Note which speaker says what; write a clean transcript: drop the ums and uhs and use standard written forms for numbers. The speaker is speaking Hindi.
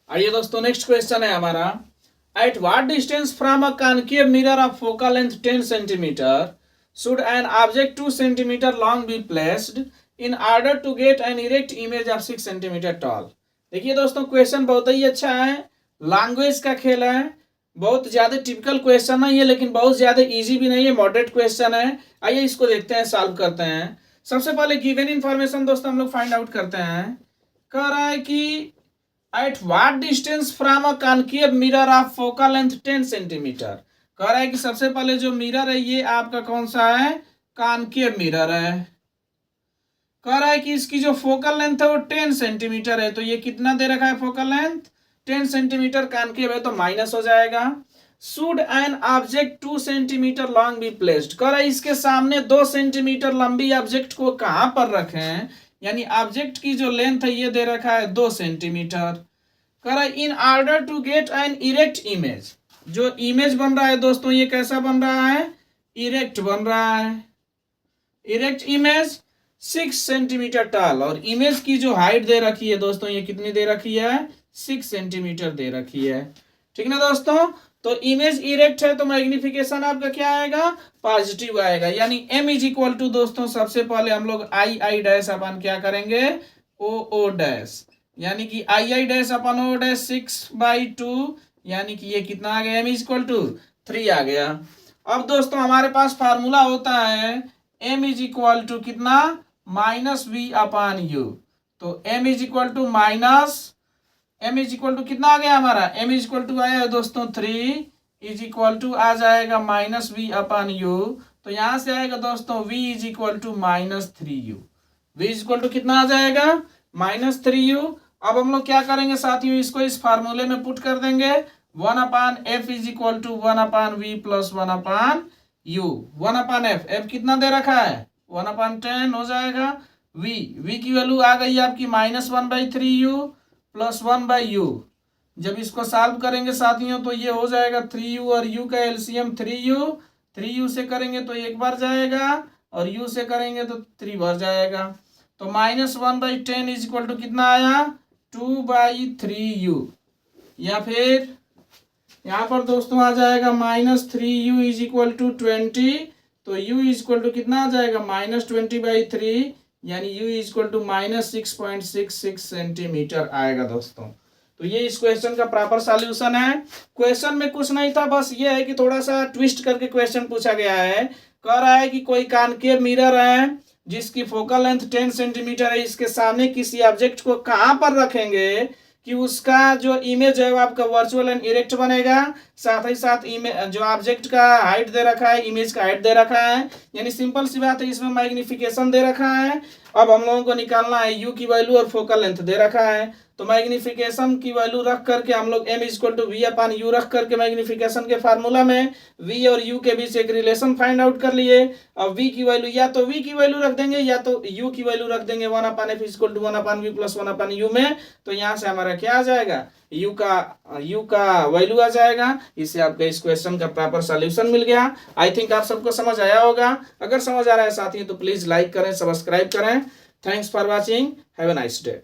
Speaker 1: आइए दोस्तों, नेक्स्ट क्वेश्चन है हमारा, at what distance from a concave mirror of focal length 10 centimetre should an object 2 centimetre long be placed in order to get an erect image of 6 centimetre tall. देखिए दोस्तों, क्वेश्चन बहुत ही अच्छा है, लैंग्वेज का खेल है, बहुत ज्यादा टिपिकल क्वेश्चन नहीं है लेकिन बहुत ज्यादा इजी भी नहीं है, मॉडरेट क्वेश्चन है। आइए इसको देखते हैं, सॉल्व करते हैं। सबसे पहले गिवन इन्फॉर्मेशन दोस्तों हम लोग फाइंड आउट करते हैं। कह रहा है कि eight what distance from a concave mirror of focal length 10 centimetre. कह रहा है कि सबसे पहले जो मिरर है ये आपका कौन सा है, कॉन्केव मिरर है। कह रहा है कि इसकी जो फोकल लेंथ है वो 10 सेंटीमीटर है, तो ये कितना दे रखा है फोकल लेंथ 10 सेंटीमीटर, कॉन्केव है तो माइनस हो जाएगा। Should an object 2 centimetre long be placed. कह रहा है इसके सामने 2 सेंटीमीटर लंबी ऑब्जेक्ट को कहां पर रखें, यानी ऑब्जेक्ट की जो लेंथ है ये दे रखा है 2 सेंटीमीटर। कह रहा है in order to get an erect image. जो इमेज बन रहा है दोस्तों ये कैसा बन रहा है, इरेक्ट बन रहा है। इरेक्ट इमेज 6 सेंटीमीटर टॉल, और इमेज की जो हाइट दे रखी है दोस्तों ये कितनी दे रखी है, 6 सेंटीमीटर दे रखी है। ठीक ना दोस्तों, तो इमेज इरेक्ट है तो मैग्निफिकेशन आपका क्या आएगा, पॉजिटिव आएगा। यानी m इज इक्वल टू दोस्तों सबसे पहले हम लोग आई डैश अपन क्या करेंगे, ओ डैश, यानी कि I dash upon O dash 6/2, यानी कि ये कितना आ गया, m इज इक्वल टू 3 आ गया। अब दोस्तों हमारे पास फार्मूला होता है m इज इक्वल टू कितना, -v/u। तो m is equal to m is equal to कितना आ गया हमारा, m इज इक्वल टू आया है दोस्तों 3 इज इक्वल टू आ जाएगा -v/u। तो यहां से आएगा दोस्तों v is equal to -3u। v is equal to कितना आ जाएगा, -3u। अब हम लोग क्या करेंगे साथियों, इसको इस फार्मूले में पुट कर देंगे, 1/f is equal to 1/v plus 1/u। 1/f, f कितना दे रखा है 1/10 हो जाएगा। v की वैल्यू आ गई आपकी -1/3u प्लस 1/u। जब इसको सॉल्व करेंगे साथियों तो ये हो जाएगा 3u और u का एलसीएम 3u से करेंगे तो 1 बार जाएगा और u से करेंगे तो 3 बार जाएगा। तो -1/10 इज इक्वल टू कितना आया, 2/3u। या फिर यहाँ पर दोस्तों आ जाएगा -3u इज इक्वल टू 20, तो u इज इक्वल टू कितना आ जाएगा, -20/3, यानी u is equal to -6.66 centimetre आएगा दोस्तों। तो ये इस क्वेश्चन का प्रॉपर सॉल्यूशन है। क्वेश्चन में कुछ नहीं था, बस ये है कि थोड़ा सा ट्विस्ट करके क्वेश्चन पूछा गया है। कह रहा है कि कोई कॉन्केव मिरर है जिसकी फोकल लेंथ 10 सेंटीमीटर है, इसके सामने किसी ऑब्जेक्ट को कहां पर रखेंगे कि उसका जो इमेज है वो आपका वर्चुअल एंड इरेक्ट बनेगा। साथ ही साथ इमेज जो ऑब्जेक्ट का हाइट दे रखा है, इमेज का हाइट दे रखा है, यानी सिंपल सी बात है, इसमें मैग्निफिकेशन दे रखा है। अब हम लोगों को निकालना है u की वैल्यू और फोकल लेंथ दे रखा है। तो मैग्निफिकेशन की वैल्यू रख करके हम लोग m इक्वल टू v/u रख करके मैग्निफिकेशन के फार्मूला में v और u के बीच एक रिलेशन फाइंड आउट कर लिए। अब v की वैल्यू या तो v की वैल्यू रख देंगे या तो u की वैल्यू रख देंगे 1/f equal to 1/v plus 1/u में। तो यहाँ से हमारा क्या आ जाएगा, u का वैल्यू आ जाएगा। इससे आपका इस क्वेश्चन का प्रॉपर सॉल्यूशन मिल गया। आई थिंक आप सबको समझ आया होगा। अगर समझ आ रहा है साथियों तो प्लीज लाइक करें, सब्सक्राइब करें। Thanks for watching, have a nice day.